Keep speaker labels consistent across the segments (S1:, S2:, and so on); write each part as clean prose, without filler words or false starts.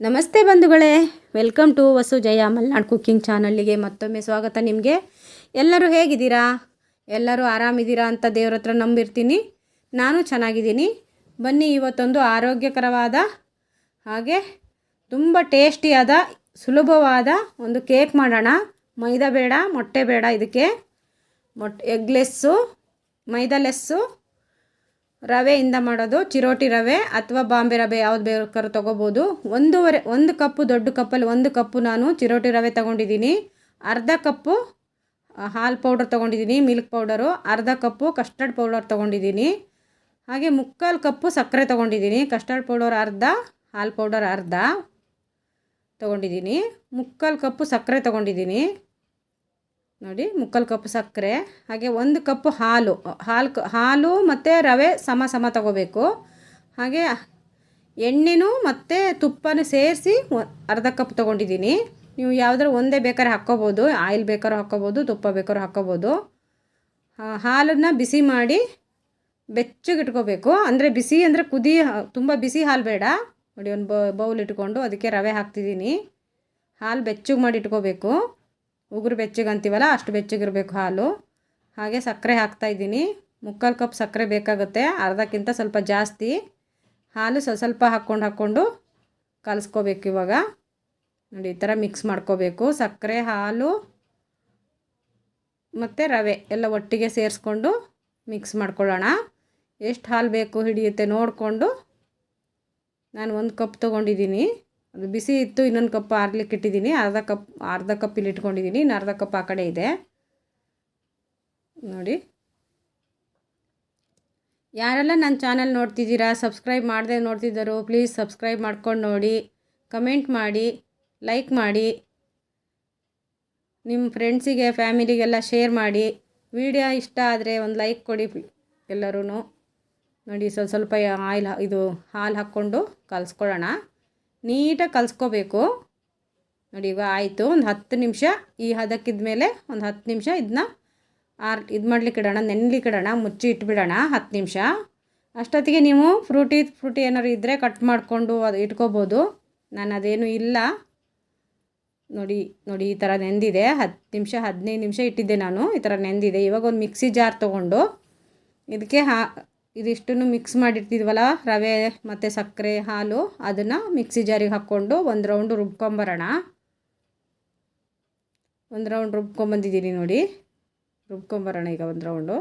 S1: ನಮಸ್ತೆ ಬಂಧುಗಳೇ, welcome to Vasu Jaya Malnad cooking ಚಾನಲ್ಗೆ ಮತ್ತೊಮ್ಮೆ ಸ್ವಾಗತ. ನಿಮಗೆ ಎಲ್ಲರೂ ಹೇಗಿದ್ದೀರಾ? ಎಲ್ಲರೂ ಆರಾಮಿದ್ದೀರಾ ಅಂತ ದೇವ್ರ ಹತ್ರ ನಂಬಿರ್ತೀನಿ. ನಾನು ಚೆನ್ನಾಗಿದ್ದೀನಿ. ಬನ್ನಿ, ಇವತ್ತೊಂದು ಆರೋಗ್ಯಕರವಾದ ಹಾಗೆ ತುಂಬ ಟೇಸ್ಟಿಯಾದ ಸುಲಭವಾದ ಒಂದು ಕೇಕ್ ಮಾಡೋಣ. ಮೈದಾ ಬೇಡ, ಮೊಟ್ಟೆ ಬೇಡ. ಇದಕ್ಕೆ ಎಗ್ ಲೆಸ್ಸು, ಮೈದಾ ಲೆಸ್ಸು, ರವೆಯಿಂದ ಮಾಡೋದು, ಚಿರೋಟಿ ರವೆ ಅಥವಾ ಬಾಂಬೆ ರವೆ ಯಾವ್ದು ಬೇಕಾದ್ರೂ ತೊಗೋಬೋದು. ಒಂದು ಕಪ್ಪು, ದೊಡ್ಡ ಕಪ್ಪಲ್ಲಿ 1 ಕಪ್ಪು ನಾನು ಚಿರೋಟಿ ರವೆ ತೊಗೊಂಡಿದ್ದೀನಿ. ಅರ್ಧ ಕಪ್ಪು ಹಾಲು ಪೌಡರ್ ತೊಗೊಂಡಿದ್ದೀನಿ, ಮಿಲ್ಕ್ ಪೌಡರು. ಅರ್ಧ ಕಪ್ಪು ಕಸ್ಟರ್ಡ್ ಪೌಡರ್ ತೊಗೊಂಡಿದ್ದೀನಿ. ಹಾಗೆ 3/4 ಕಪ್ಪು ಸಕ್ಕರೆ ತೊಗೊಂಡಿದ್ದೀನಿ. ಕಸ್ಟರ್ಡ್ ಪೌಡರ್ ಅರ್ಧ, ಹಾಲು ಪೌಡರ್ ಅರ್ಧ ತೊಗೊಂಡಿದ್ದೀನಿ. 3/4 ಕಪ್ಪು ಸಕ್ಕರೆ ತೊಗೊಂಡಿದ್ದೀನಿ. ನೋಡಿ, 3/4 ಕಪ್ ಸಕ್ಕರೆ. ಹಾಗೆ 1 ಕಪ್ಪು ಹಾಲು ಮತ್ತು ರವೆ ಸಮ ತೊಗೋಬೇಕು. ಹಾಗೆ ಎಣ್ಣೆನೂ ಮತ್ತು ತುಪ್ಪನೂ ಸೇರಿಸಿ ಅರ್ಧ ಕಪ್ ತೊಗೊಂಡಿದ್ದೀನಿ. ನೀವು ಯಾವುದಾದ್ರು ಒಂದೇ ಬೇಕಾದ್ರೆ ಹಾಕ್ಕೋಬೋದು, ಆಯಿಲ್ ಬೇಕಾದ್ರೂ ಹಾಕ್ಕೋಬೋದು, ತುಪ್ಪ ಬೇಕಾದ್ರೂ ಹಾಕ್ಕೋಬೋದು. ಹಾಲನ್ನು ಬಿಸಿ ಮಾಡಿ ಬೆಚ್ಚಗೆ ಇಟ್ಕೋಬೇಕು. ಅಂದರೆ ಬಿಸಿ ಅಂದರೆ ತುಂಬ ಬಿಸಿ ಹಾಲು ಬೇಡ. ನೋಡಿ, ಒಂದು ಬೌಲ್ ಇಟ್ಕೊಂಡು ಅದಕ್ಕೆ ರವೆ ಹಾಕ್ತಿದ್ದೀನಿ. ಹಾಲು ಬೆಚ್ಚಗೆ ಮಾಡಿ ಇಟ್ಕೋಬೇಕು. ಉಗುರು ಬೆಚ್ಚಗೆ ಅಂತೀವಲ್ಲ, ಅಷ್ಟು ಬೆಚ್ಚಗಿರಬೇಕು ಹಾಲು. ಹಾಗೆ ಸಕ್ಕರೆ ಹಾಕ್ತಾಯಿದ್ದೀನಿ. 3/4 ಕಪ್ ಸಕ್ಕರೆ ಬೇಕಾಗುತ್ತೆ, ಅರ್ಧಕ್ಕಿಂತ ಸ್ವಲ್ಪ ಜಾಸ್ತಿ. ಹಾಲು ಸ್ವಲ್ಪ ಹಾಕ್ಕೊಂಡು ಕಲಿಸ್ಕೋಬೇಕು. ಇವಾಗ ನೋಡಿ, ಈ ಥರ ಮಿಕ್ಸ್ ಮಾಡ್ಕೋಬೇಕು. ಸಕ್ಕರೆ, ಹಾಲು ಮತ್ತು ರವೆ ಎಲ್ಲ ಒಟ್ಟಿಗೆ ಸೇರಿಸ್ಕೊಂಡು ಮಿಕ್ಸ್ ಮಾಡ್ಕೊಳ್ಳೋಣ. ಎಷ್ಟು ಹಾಲು ಬೇಕು ಹಿಡಿಯುತ್ತೆ ನೋಡಿಕೊಂಡು. ನಾನು 1 ಕಪ್ ತೊಗೊಂಡಿದ್ದೀನಿ. ಅದು ಬಿಸಿ ಇತ್ತು, ಇನ್ನೊಂದು ಕಪ್ ಆರ್ಲಿಕ್ಕೆ ಇಟ್ಟಿದ್ದೀನಿ. ಅರ್ಧ ಕಪ್ ಇಲ್ಲಿ ಇಟ್ಕೊಂಡಿದ್ದೀನಿ, ಇನ್ನು ಅರ್ಧ ಕಪ್ ಆ ಕಡೆ ಇದೆ. ನೋಡಿ, ಯಾರೆಲ್ಲ ನನ್ನ ಚಾನಲ್ ನೋಡ್ತಿದ್ದೀರಾ, ಸಬ್ಸ್ಕ್ರೈಬ್ ಮಾಡದೆ ನೋಡ್ತಿದ್ದಾರೋ ಪ್ಲೀಸ್ ಸಬ್ಸ್ಕ್ರೈಬ್ ಮಾಡ್ಕೊಂಡು ನೋಡಿ, ಕಮೆಂಟ್ ಮಾಡಿ, ಲೈಕ್ ಮಾಡಿ, ನಿಮ್ಮ ಫ್ರೆಂಡ್ಸಿಗೆ ಫ್ಯಾಮಿಲಿಗೆಲ್ಲ ಶೇರ್ ಮಾಡಿ. ವಿಡಿಯೋ ಇಷ್ಟ ಆದರೆ ಒಂದು ಲೈಕ್ ಕೊಡಿ ಎಲ್ಲರೂ. ನೋಡಿ, ಸ್ವಲ್ಪ ಹಾಲು ಹಾಕ್ಕೊಂಡು ಕಲಿಸ್ಕೊಳ್ಳೋಣ. ನೀಟಾಗಿ ಕಲಿಸ್ಕೋಬೇಕು. ನೋಡಿ, ಈಗ ಆಯಿತು. ಒಂದು 10 ನಿಮಿಷ ಈ ಹದಕ್ಕಿದ ಮೇಲೆ ಒಂದು 10 ನಿಮಿಷ ಇದನ್ನ ಮಾಡ್ಲಿಕ್ಕೆ ಇಡೋಣ, ನೆನ್ಲಿಕ್ಕೆ ಇಡೋಣ, ಮುಚ್ಚಿ ಇಟ್ಬಿಡೋಣ 10 ನಿಮಿಷ. ಅಷ್ಟೊತ್ತಿಗೆ ನೀವು ಫ್ರೂಟಿ ಏನಾದ್ರು ಇದ್ದರೆ ಕಟ್ ಮಾಡಿಕೊಂಡು ಅದು ಇಟ್ಕೋಬೋದು. ನಾನು ಅದೇನು ಇಲ್ಲ. ನೋಡಿ, ಈ ಥರ ನೆಂದಿದೆ. 10 ನಿಮಿಷ 15 ನಿಮಿಷ ಇಟ್ಟಿದ್ದೆ ನಾನು. ಈ ಥರ ನೆಂದಿದೆ. ಇವಾಗ ಒಂದು ಮಿಕ್ಸಿ ಜಾರ್ ತೊಗೊಂಡು ಇದಕ್ಕೆ ಇದಿಷ್ಟನ್ನು ಮಿಕ್ಸ್ ಮಾಡಿರ್ತಿದ್ವಲ್ಲ, ರವೆ ಮತ್ತು ಸಕ್ಕರೆ, ಹಾಲು, ಅದನ್ನು ಮಿಕ್ಸಿ ಜಾರಿಗೆ ಹಾಕ್ಕೊಂಡು ಒಂದು ರೌಂಡು ರುಬ್ಕೊಂಬರೋಣ. ಒಂದು ರೌಂಡ್ ರುಬ್ಕೊಂಬಂದಿದ್ದೀನಿ. ನೋಡಿ, ರುಬ್ಕೊಂಬರೋಣ. ಈಗ ಒಂದು ರೌಂಡು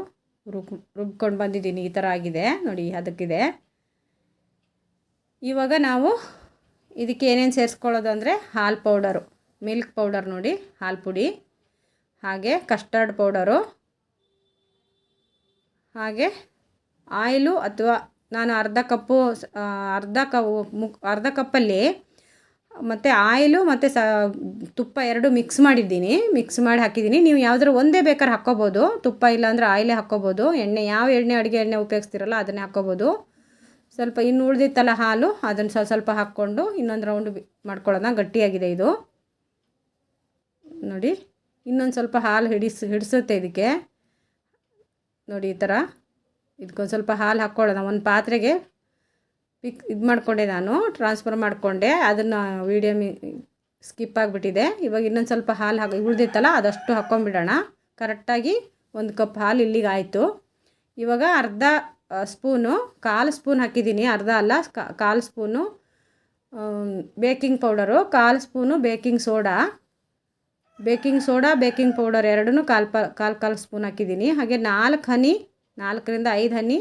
S1: ರುಬ್ಕೊಂಡು ಬಂದಿದ್ದೀನಿ. ಈ ಥರ ಆಗಿದೆ ನೋಡಿ, ಅದಕ್ಕಿದೆ. ಇವಾಗ ನಾವು ಇದಕ್ಕೆ ಏನೇನು ಸೇರಿಸ್ಕೊಳ್ಳೋದು ಅಂದರೆ ಹಾಲು ಪೌಡರು, ಮಿಲ್ಕ್ ಪೌಡರ್, ನೋಡಿ ಹಾಲು ಪುಡಿ, ಹಾಗೆ ಕಸ್ಟರ್ಡ್ ಪೌಡರು, ಹಾಗೆ ಆಯಿಲು ಅಥವಾ ನಾನು ಅರ್ಧ ಕಪ್ಪಲ್ಲಿ ಮತ್ತು ಆಯಿಲು ಮತ್ತು ತುಪ್ಪ ಎರಡು ಮಿಕ್ಸ್ ಮಾಡಿದ್ದೀನಿ. ಮಿಕ್ಸ್ ಮಾಡಿ ಹಾಕಿದ್ದೀನಿ. ನೀವು ಯಾವುದಾದ್ರು ಒಂದೇ ಬೇಕಾದ್ರೆ ಹಾಕ್ಕೋಬೋದು. ತುಪ್ಪ ಇಲ್ಲಾಂದರೆ ಆಯಿಲೇ ಹಾಕ್ಕೋಬೋದು. ಯಾವ ಎಣ್ಣೆ ಅಡುಗೆ ಎಣ್ಣೆ ಉಪಯೋಗಿಸ್ತಿರಲ್ಲ ಅದನ್ನೇ ಹಾಕ್ಕೋಬೋದು. ಸ್ವಲ್ಪ ಇನ್ನು ಉಳಿದಿತ್ತಲ್ಲ ಹಾಲು, ಅದನ್ನು ಸ್ವಲ್ಪ ಹಾಕ್ಕೊಂಡು ಇನ್ನೊಂದು ರೌಂಡ್ ಮಾಡ್ಕೊಳ್ಳೋಣ. ಗಟ್ಟಿಯಾಗಿದೆ ಇದು. ನೋಡಿ, ಇನ್ನೊಂದು ಸ್ವಲ್ಪ ಹಾಲು ಹಿಡಿಸುತ್ತೆ ಇದಕ್ಕೆ. ನೋಡಿ, ಈ ಥರ ಇದಕ್ಕೊಂದು ಸ್ವಲ್ಪ ಹಾಲು ಹಾಕ್ಕೊಳ್ಳೋಣ. ಒಂದು ಪಾತ್ರೆಗೆ ಮಾಡಿಕೊಂಡೆ, ನಾನು ಟ್ರಾನ್ಸ್ಫರ್ ಮಾಡಿಕೊಂಡೆ. ಅದನ್ನು ವೀಡಿಯೋ ಸ್ಕಿಪ್ ಆಗಿಬಿಟ್ಟಿದೆ. ಇವಾಗ ಇನ್ನೊಂದು ಸ್ವಲ್ಪ ಹಾಲು ಉಳಿದಿತ್ತಲ್ಲ ಅದಷ್ಟು ಹಾಕ್ಕೊಂಬಿಡೋಣ. ಕರೆಕ್ಟಾಗಿ 1 ಕಪ್ ಹಾಲು ಇಲ್ಲಿಗೆ ಆಯಿತು. ಇವಾಗ ಅರ್ಧ ಸ್ಪೂನು, 1/4 ಸ್ಪೂನ್ ಹಾಕಿದ್ದೀನಿ. ಅರ್ಧ ಅಲ್ಲ, 1/4 spoon baking powder, 1/4 spoon baking soda, baking powder ಎರಡನ್ನೂ 1/4 ಸ್ಪೂನ್ ಹಾಕಿದ್ದೀನಿ. ಹಾಗೆ 4ರಿಂದ 5 ಹನಿ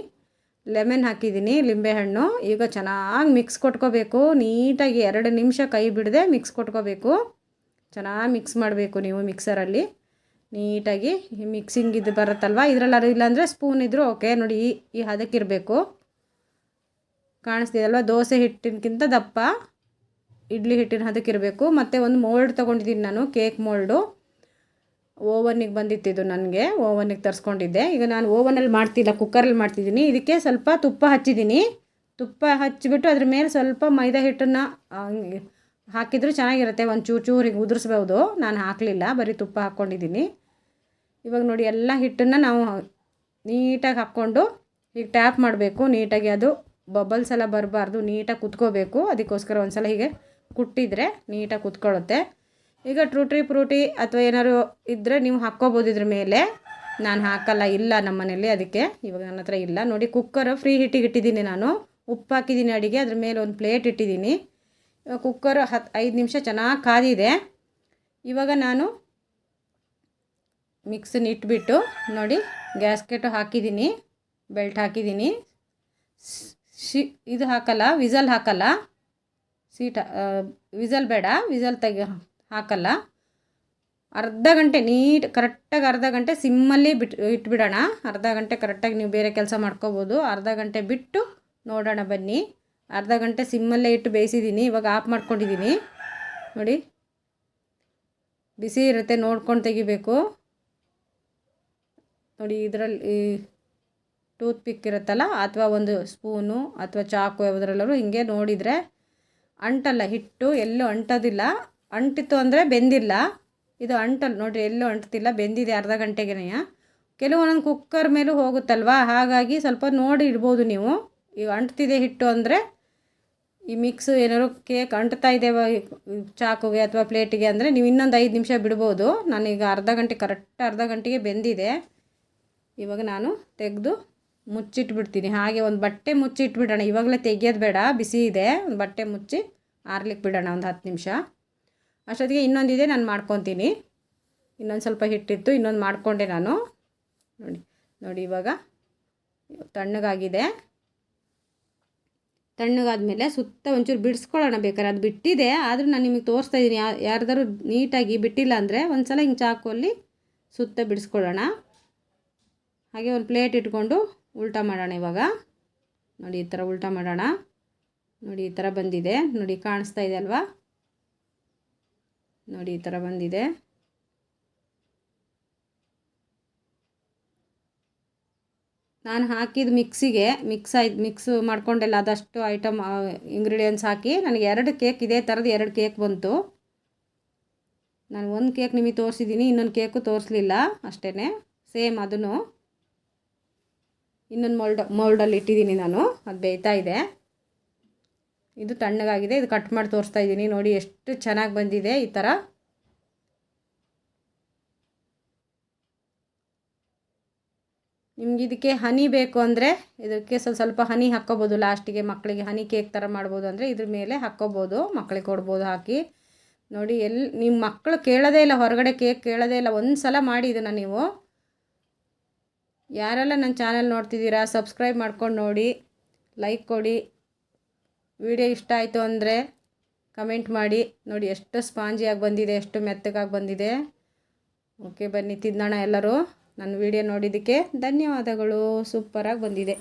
S1: ಲೆಮನ್ ಹಾಕಿದ್ದೀನಿ, ಲಿಂಬೆಹಣ್ಣು. ಈಗ ಚೆನ್ನಾಗಿ ಮಿಕ್ಸ್ ಕೊಟ್ಕೋಬೇಕು. ನೀಟಾಗಿ 2 ನಿಮಿಷ ಕೈ ಬಿಡದೆ ಮಿಕ್ಸ್ ಕೊಟ್ಕೋಬೇಕು. ಚೆನ್ನಾಗಿ ಮಿಕ್ಸ್ ಮಾಡಬೇಕು ನೀವು ಮಿಕ್ಸರಲ್ಲಿ. ನೀಟಾಗಿ ಮಿಕ್ಸಿಂಗ್ ಇದು ಬರುತ್ತಲ್ವ, ಇದರಲ್ಲಿ ಇಲ್ಲಾಂದರೆ ಸ್ಪೂನ್ ಇದ್ದರೂ ಓಕೆ. ನೋಡಿ, ಈ ಹದಕ್ಕಿರಬೇಕು. ಕಾಣಿಸ್ತಿದಲ್ವ, ದೋಸೆ ಹಿಟ್ಟಿನಕ್ಕಿಂತ ದಪ್ಪ ಇಡ್ಲಿ ಹಿಟ್ಟಿನ ಹದಕ್ಕಿರಬೇಕು. ಮತ್ತು ಒಂದು ಮೋಲ್ಡ್ ತೊಗೊಂಡಿದ್ದೀನಿ ನಾನು, ಕೇಕ್ ಮೋಲ್ಡು. ಓವನಿಗೆ ಬಂದಿತ್ತಿದ್ದು ನನಗೆ, ಓವನಿಗೆ ತರಿಸ್ಕೊಂಡಿದ್ದೆ. ಈಗ ನಾನು ಓವನಲ್ಲಿ ಮಾಡ್ತಿಲ್ಲ, ಕುಕ್ಕರಲ್ಲಿ ಮಾಡ್ತಿದ್ದೀನಿ. ಇದಕ್ಕೆ ಸ್ವಲ್ಪ ತುಪ್ಪ ಹಚ್ಚಿದ್ದೀನಿ. ತುಪ್ಪ ಹಚ್ಚಿಬಿಟ್ಟು ಅದ್ರ ಮೇಲೆ ಸ್ವಲ್ಪ ಮೈದಾ ಹಿಟ್ಟನ್ನು ಹಾಕಿದರೂ ಚೆನ್ನಾಗಿರುತ್ತೆ. ಒಂದು ಚೂರಿಗೆ ಉದುರಿಸ್ಬೋದು. ನಾನು ಹಾಕಲಿಲ್ಲ, ಬರೀ ತುಪ್ಪ ಹಾಕ್ಕೊಂಡಿದ್ದೀನಿ. ಇವಾಗ ನೋಡಿ, ಎಲ್ಲ ಹಿಟ್ಟನ್ನು ನಾವು ನೀಟಾಗಿ ಹಾಕ್ಕೊಂಡು ಹೀಗೆ ಟ್ಯಾಪ್ ಮಾಡಬೇಕು ನೀಟಾಗಿ, ಅದು ಬಬಲ್ಸ್ ಎಲ್ಲ ಬರಬಾರ್ದು, ನೀಟಾಗಿ ಕುತ್ಕೋಬೇಕು. ಅದಕ್ಕೋಸ್ಕರ ಒಂದು ಸಲ ಹೀಗೆ ಕುಟ್ಟಿದರೆ ನೀಟಾಗಿ ಕುತ್ಕೊಳ್ಳುತ್ತೆ. ಈಗ ಟ್ರೂಟಿ ಫ್ರೂಟಿ ಅಥವಾ ಏನಾದ್ರು ಇದ್ದರೆ ನೀವು ಹಾಕ್ಕೋಬೋದು ಇದ್ರ ಮೇಲೆ. ನಾನು ಹಾಕಲ್ಲ, ಇಲ್ಲ ನಮ್ಮ ಮನೇಲಿ, ಅದಕ್ಕೆ ಇವಾಗ ನನ್ನ ಹತ್ರ ಇಲ್ಲ. ನೋಡಿ ಕುಕ್ಕರ್ ಫ್ರೀ ಹಿಟ್ಟಿಗೆ ಇಟ್ಟಿದ್ದೀನಿ ನಾನು. ಉಪ್ಪು ಹಾಕಿದ್ದೀನಿ ಅಡಿಗೆ, ಅದ್ರ ಮೇಲೆ ಒಂದು ಪ್ಲೇಟ್ ಇಟ್ಟಿದ್ದೀನಿ. ಇವಾಗ ಕುಕ್ಕರ್ 5 ನಿಮಿಷ ಚೆನ್ನಾಗಿ ಕಾದಿದೆ. ಇವಾಗ ನಾನು ಮಿಕ್ಸನ್ನ ಇಟ್ಬಿಟ್ಟು ನೋಡಿ ಗ್ಯಾಸ್ಕೆಟು ಹಾಕಿದ್ದೀನಿ, ಬೆಲ್ಟ್ ಹಾಕಿದ್ದೀನಿ. ಇದು ಹಾಕಲ್ಲ, ವಿಸಲ್ ಹಾಕಲ್ಲ, ವಿಸಲ್ ಬೇಡ, ವಿಸಲ್ ಹಾಕಲ್ಲ. ಅರ್ಧ ಗಂಟೆ ಕರೆಕ್ಟಾಗಿ ಅರ್ಧ ಗಂಟೆ ಸಿಮ್ಮಲ್ಲಿ ಇಟ್ಬಿಡೋಣ. ಅರ್ಧ ಗಂಟೆ ಕರೆಕ್ಟಾಗಿ ನೀವು ಬೇರೆ ಕೆಲಸ ಮಾಡ್ಕೋಬೋದು. ಅರ್ಧ ಗಂಟೆ ಬಿಟ್ಟು ನೋಡೋಣ ಬನ್ನಿ. ಅರ್ಧ ಗಂಟೆ ಸಿಮ್ಮಲ್ಲೇ ಇಟ್ಟು ಬೇಯಿಸಿದ್ದೀನಿ. ಇವಾಗ ಆಫ್ ಮಾಡ್ಕೊಂಡಿದ್ದೀನಿ. ನೋಡಿ ಬಿಸಿ ಇರುತ್ತೆ, ನೋಡ್ಕೊಂಡು ತೆಗಿಬೇಕು. ನೋಡಿ ಇದರಲ್ಲಿ ಟೂತ್ ಪಿಕ್ ಇರುತ್ತಲ್ಲ, ಅಥವಾ ಒಂದು ಸ್ಪೂನು ಅಥವಾ ಚಾಕು ಯಾವುದರಲ್ಲೂ ಹಿಂಗೆ ನೋಡಿದರೆ ಅಂಟಲ್ಲ, ಹಿಟ್ಟು ಎಲ್ಲೂ ಅಂಟೋದಿಲ್ಲ. ಅಂಟಿತ್ತು ಅಂದರೆ ಬೆಂದಿಲ್ಲ. ಇದು ಅಂಟಲ್ಲ ನೋಡಿರಿ, ಎಲ್ಲೂ ಅಂಟ್ತಿಲ್ಲ, ಬೆಂದಿದೆ ಅರ್ಧ ಗಂಟೆಗೆನೆಯ. ಕೆಲವೊಂದೊಂದು ಕುಕ್ಕರ್ ಮೇಲೂ ಹೋಗುತ್ತಲ್ವ, ಹಾಗಾಗಿ ಸ್ವಲ್ಪ ನೋಡಿ ಇಡ್ಬೋದು ನೀವು. ಈಗ ಅಂಟ್ತಿದೆ ಹಿಟ್ಟು ಅಂದರೆ ಈ ಮಿಕ್ಸು ಏನಾದ್ರು ಕೇಕ್ ಅಂಟ್ತಾ ಇದೆ ಚಾಕುಗೆ ಅಥವಾ ಪ್ಲೇಟಿಗೆ ಅಂದರೆ ನೀವು ಇನ್ನೊಂದು 5 ನಿಮಿಷ ಬಿಡ್ಬೋದು. ನಾನೀಗ ಅರ್ಧ ಗಂಟೆಗೆ ಬೆಂದಿದೆ. ಇವಾಗ ನಾನು ತೆಗೆದು ಮುಚ್ಚಿಟ್ಬಿಡ್ತೀನಿ. ಹಾಗೆ ಒಂದು ಬಟ್ಟೆ ಮುಚ್ಚಿಟ್ಬಿಡೋಣ, ಇವಾಗಲೇ ತೆಗಿಯೋದು ಬೇಡ, ಬಿಸಿ ಇದೆ. ಒಂದು ಬಟ್ಟೆ ಮುಚ್ಚಿ ಆರ್ಲಿಕ್ಕೆ ಬಿಡೋಣ ಒಂದು 10 ನಿಮಿಷ. ಅಷ್ಟೊತ್ತಿಗೆ ಇನ್ನೊಂದಿದೆ, ನಾನು ಮಾಡ್ಕೊತೀನಿ. ಇನ್ನೊಂದು ಸ್ವಲ್ಪ ಹಿಟ್ಟಿತ್ತು, ಇನ್ನೊಂದು ಮಾಡಿಕೊಂಡೆ ನಾನು. ನೋಡಿ ಇವಾಗ ತಣ್ಣಗಾಗಿದೆ. ತಣ್ಣಗಾದ್ಮೇಲೆ ಸುತ್ತ ಒಂಚೂರು ಬಿಡಿಸ್ಕೊಳ್ಳೋಣ ಬೇಕಾದ್ರೆ. ಅದು ಬಿಟ್ಟಿದೆ, ಆದರೂ ನಾನು ನಿಮಗೆ ತೋರಿಸ್ತಾ ಇದ್ದೀನಿ. ಯಾರ್ದಾರು ನೀಟಾಗಿ ಬಿಟ್ಟಿಲ್ಲ ಅಂದರೆ ಒಂದು ಸಲ ಹಿಂಗೆ ಚಾಕುವಲ್ಲಿ ಸುತ್ತ ಬಿಡಿಸ್ಕೊಳ್ಳೋಣ. ಹಾಗೆ ಒಂದು ಪ್ಲೇಟ್ ಇಟ್ಕೊಂಡು ಉಲ್ಟಾ ಮಾಡೋಣ. ಇವಾಗ ನೋಡಿ ಈ ಥರ ಉಲ್ಟಾ ಮಾಡೋಣ. ನೋಡಿ ಈ ಥರ ಬಂದಿದೆ, ನೋಡಿ ಕಾಣಿಸ್ತಾ ಇದೆ ಅಲ್ವಾ? ನೋಡಿ ಈ ಥರ ಬಂದಿದೆ. ನಾನು ಹಾಕಿದ ಮಿಕ್ಸ್ ಮಾಡ್ಕೊಂಡೆಲ್ಲ, ಅದಷ್ಟು ಐಟಮ್ ಇಂಗ್ರೀಡಿಯೆಂಟ್ಸ್ ಹಾಕಿ ನನಗೆ 2 ಕೇಕ್ ಇದೇ ಥರದ್ದು 2 ಕೇಕ್ ಬಂತು. ನಾನು ಒಂದು ಕೇಕ್ ನಿಮಗೆ ತೋರಿಸಿದ್ದೀನಿ, ಇನ್ನೊಂದು ಕೇಕು ತೋರಿಸಲಿಲ್ಲ ಅಷ್ಟೇ. ಸೇಮ್ ಅದನ್ನು ಇನ್ನೊಂದು ಮೋಲ್ಡಲ್ಲಿ ಇಟ್ಟಿದ್ದೀನಿ ನಾನು, ಅದು ಬೇಯ್ತಾ ಇದೆ. ಇದು ತಣ್ಣಗಾಗಿದೆ, ಇದು ಕಟ್ ಮಾಡಿ ತೋರಿಸ್ತಾ ಇದ್ದೀನಿ. ನೋಡಿ ಎಷ್ಟು ಚೆನ್ನಾಗಿ ಬಂದಿದೆ ಈ ಥರ. ನಿಮ್ಗೆ ಇದಕ್ಕೆ ಹನಿ ಬೇಕು ಅಂದರೆ ಇದಕ್ಕೆ ಸ್ವಲ್ಪ ಹನಿ ಹಾಕ್ಕೋಬೋದು ಲಾಸ್ಟಿಗೆ. ಮಕ್ಕಳಿಗೆ ಹನಿ ಕೇಕ್ ಥರ ಮಾಡ್ಬೋದು ಅಂದರೆ ಇದ್ರ ಮೇಲೆ ಹಾಕ್ಕೋಬೋದು, ಮಕ್ಕಳಿಗೆ ಕೊಡ್ಬೋದು ಹಾಕಿ. ನೋಡಿ ನಿಮ್ಮ ಮಕ್ಕಳು ಕೇಳೋದೇ ಇಲ್ಲ, ಹೊರಗಡೆ ಕೇಕ್ ಕೇಳೋದೇ ಇಲ್ಲ. ಒಂದು ಸಲ ಮಾಡಿ ಇದನ್ನು ನೀವು. ಯಾರೆಲ್ಲ ನನ್ನ ಚಾನಲ್ ನೋಡ್ತಿದ್ದೀರಾ ಸಬ್ಸ್ಕ್ರೈಬ್ ಮಾಡ್ಕೊಂಡು ನೋಡಿ, ಲೈಕ್ ಕೊಡಿ. ವಿಡಿಯೋ ಇಷ್ಟ ಆಯಿತು ಅಂದರೆ ಕಮೆಂಟ್ ಮಾಡಿ. ನೋಡಿ ಎಷ್ಟು ಸ್ಪಾಂಜಿಯಾಗಿ ಬಂದಿದೆ, ಎಷ್ಟು ಮೆತ್ತಗಾಗಿ ಬಂದಿದೆ. ಓಕೆ ಬನ್ನಿ ತಿನ್ನೋಣ ಎಲ್ಲರೂ. ನನ್ನ ವಿಡಿಯೋ ನೋಡಿದ್ದಕ್ಕೆ ಧನ್ಯವಾದಗಳು. ಸೂಪರಾಗಿ ಬಂದಿದೆ.